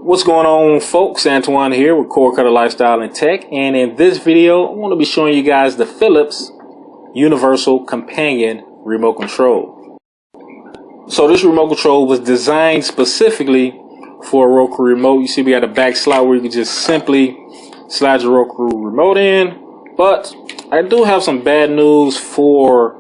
What's going on, folks? Antoine here with Cord Cutter Lifestyle and Tech, and in this video I want to be showing you guys the Philips Universal Companion Remote Control. So this remote control was designed specifically for a Roku remote. You see we got a back slot where you can just simply slide your Roku remote in, but I do have some bad news for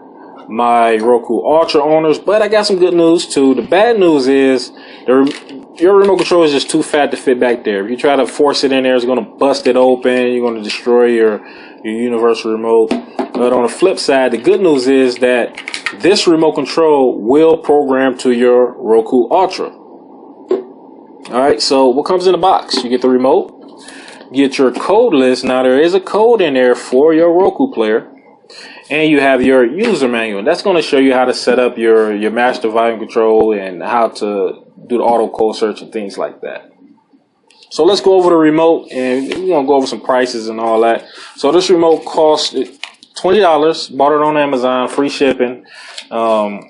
my Roku Ultra owners, but I got some good news too. The bad news is your remote control is just too fat to fit back there. If you try to force it in there, it's going to bust it open. You're going to destroy your universal remote. But on the flip side, the good news is that this remote control will program to your Roku Ultra. Alright, so what comes in the box? You get the remote, get your code list. Now there is a code in there for your Roku player. And you have your user manual. That's going to show you how to set up your master volume control and how to do the auto code search and things like that. So let's go over the remote and we're going to go over some prices and all that. So this remote cost $20. Bought it on Amazon, free shipping. Has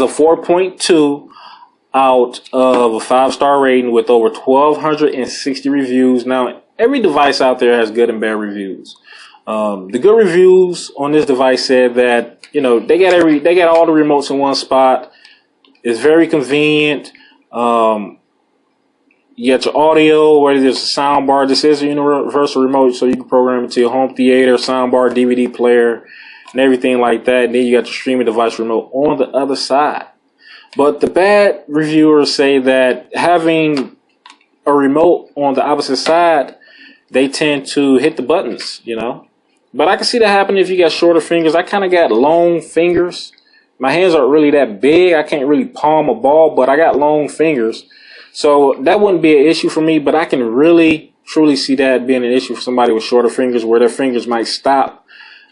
a 4.2 out of a 5-star rating with over 1,260 reviews. Now, every device out there has good and bad reviews. The good reviews on this device said that, you know, they got all the remotes in one spot. It's very convenient. You got your audio, whether there's a sound bar. This is a universal remote, so you can program it to your home theater, sound bar, DVD player, and everything like that. And then you got your streaming device remote on the other side. But the bad reviewers say that having a remote on the opposite side, they tend to hit the buttons, you know. But I can see that happening if you got shorter fingers. I kind of got long fingers. My hands aren't really that big. I can't really palm a ball, but I got long fingers. So that wouldn't be an issue for me, but I can really, truly see that being an issue for somebody with shorter fingers where their fingers might stop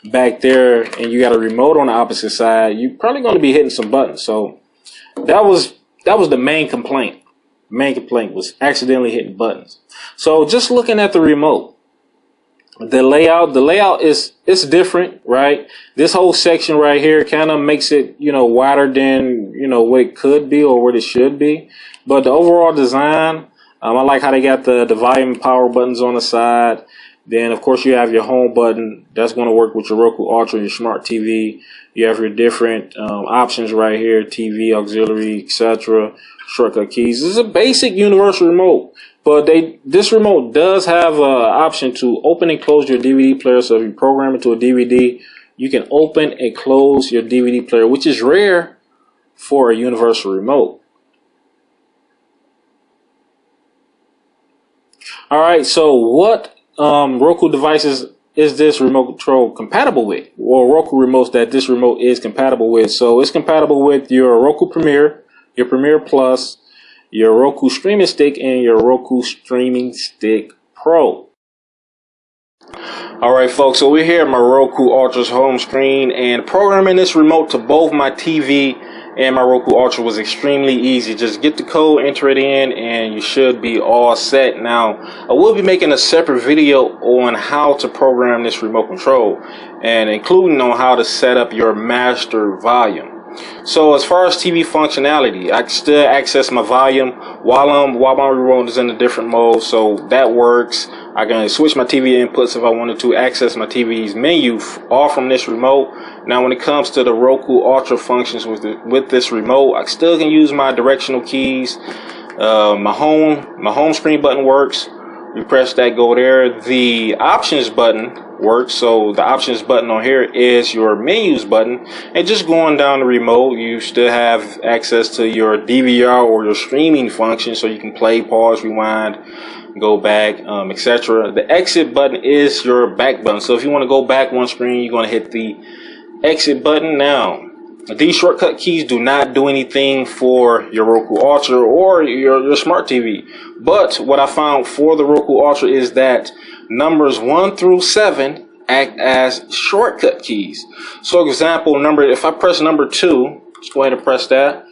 back there and you got a remote on the opposite side. You're probably going to be hitting some buttons. So that was the main complaint. The main complaint was accidentally hitting buttons. So just looking at the remote, the layout is different, right? This whole section right here kind of makes it, you know, wider than, you know, what it could be or what it should be. But the overall design, I like how they got the volume and power buttons on the side. Then, of course, you have your home button. That's going to work with your Roku Ultra, your smart TV. You have your different options right here, TV, auxiliary, etc. Shortcut keys. This is a basic universal remote. But this remote does have an option to open and close your DVD player. So if you program it to a DVD, you can open and close your DVD player, which is rare for a universal remote. All right, so what Roku devices is this remote control compatible with? Or Roku remotes that this remote is compatible with. So it's compatible with your Roku Premiere, your Premiere Plus, your Roku Streaming Stick, and your Roku Streaming Stick Pro. Alright folks, so we're here at my Roku Ultra's home screen, and programming this remote to both my TV and my Roku Ultra was extremely easy. Just get the code, enter it in, and you should be all set. Now, I will be making a separate video on how to program this remote control, and including on how to set up your master volume. So as far as TV functionality, I can still access my volume while my remote is in a different mode, so that works. I can switch my TV inputs if I wanted to access my TV's menu all from this remote. Now when it comes to the Roku Ultra functions with this remote, I still can use my directional keys. My home screen button works. You press that, go there. The options button works. So the options button on here is your menus button. And just going down the remote, you still have access to your DVR or your streaming function, so you can play, pause, rewind, go back, etc. The exit button is your back button. So if you want to go back one screen, you're going to hit the exit button. Now, these shortcut keys do not do anything for your Roku Ultra or your smart TV. But what I found for the Roku Ultra is that numbers 1 through 7 act as shortcut keys. So example, if I press number 2, just go ahead and press that.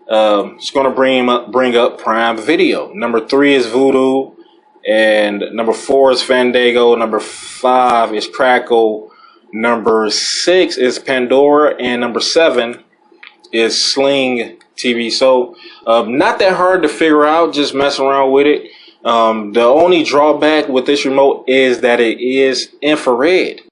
It's going to bring up Prime Video. Number 3 is Vudu, and number 4 is Fandango. Number 5 is Crackle. Number 6 is Pandora, and number 7 is Sling TV. So not that hard to figure out, just mess around with it. The only drawback with this remote is that it is infrared.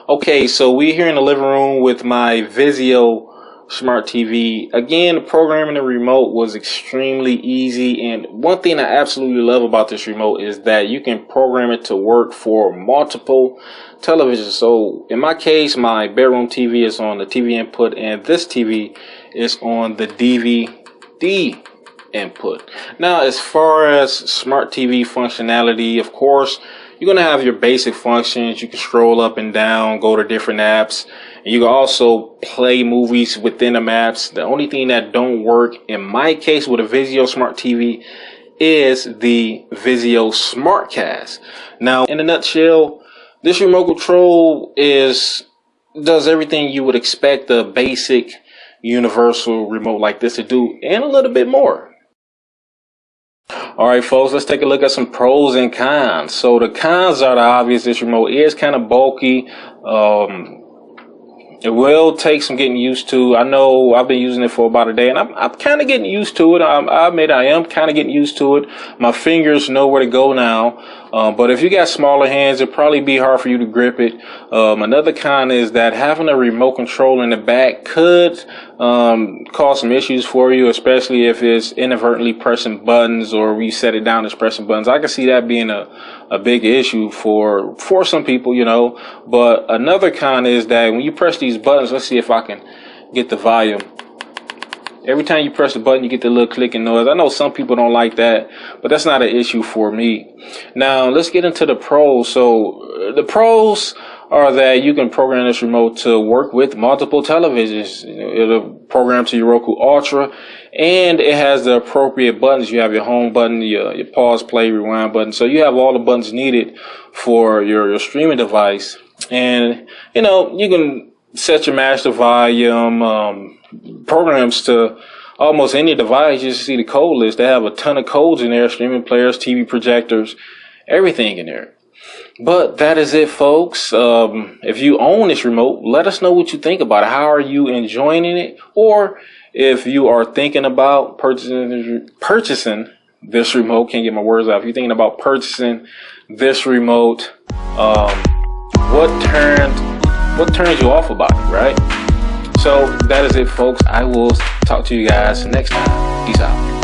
Okay, so we're here in the living room with my Vizio smart TV. Again, programming the remote was extremely easy, and one thing I absolutely love about this remote is that you can program it to work for multiple televisions. So in my case, my bedroom TV is on the TV input, and this TV is on the DVD input. Now, as far as smart TV functionality, of course, you're going to have your basic functions. You can scroll up and down, go to different apps, and you can also play movies within the apps. The only thing that don't work in my case with a Vizio Smart TV is the Vizio SmartCast. Now, in a nutshell, this remote control does everything you would expect a basic universal remote like this to do, and a little bit more. All right, folks, let's take a look at some pros and cons. So the cons are the obvious. This remote is kind of bulky. It will take some getting used to. I know I've been using it for about a day, and I'm kind of getting used to it. I admit I am kind of getting used to it. My fingers know where to go now. But if you got smaller hands, it'll probably be hard for you to grip it. Another con is that having a remote control in the back could cause some issues for you, especially if it's inadvertently pressing buttons or we set it down as pressing buttons. I can see that being a big issue for some people, you know. But another con is that when you press these buttons, let's see if I can get the volume. Every time you press the button, you get the little clicking noise. I know some people don't like that, but that's not an issue for me. Now, let's get into the pros. So the pros are that you can program this remote to work with multiple televisions. It'll program to your Roku Ultra, and it has the appropriate buttons. You have your home button, your pause, play, rewind button. So you have all the buttons needed for your streaming device. And, you know, you can set your master volume, programs to almost any device. You see the code list. They have a ton of codes in there, streaming players, TV projectors, everything in there. But that is it, folks. If you own this remote, let us know what you think about it. How are you enjoying it? Or if you are thinking about purchasing this remote, can't get my words out. If you're thinking about purchasing this remote, what turns you off about it, right? So that is it, folks. I will talk to you guys next time. Peace out.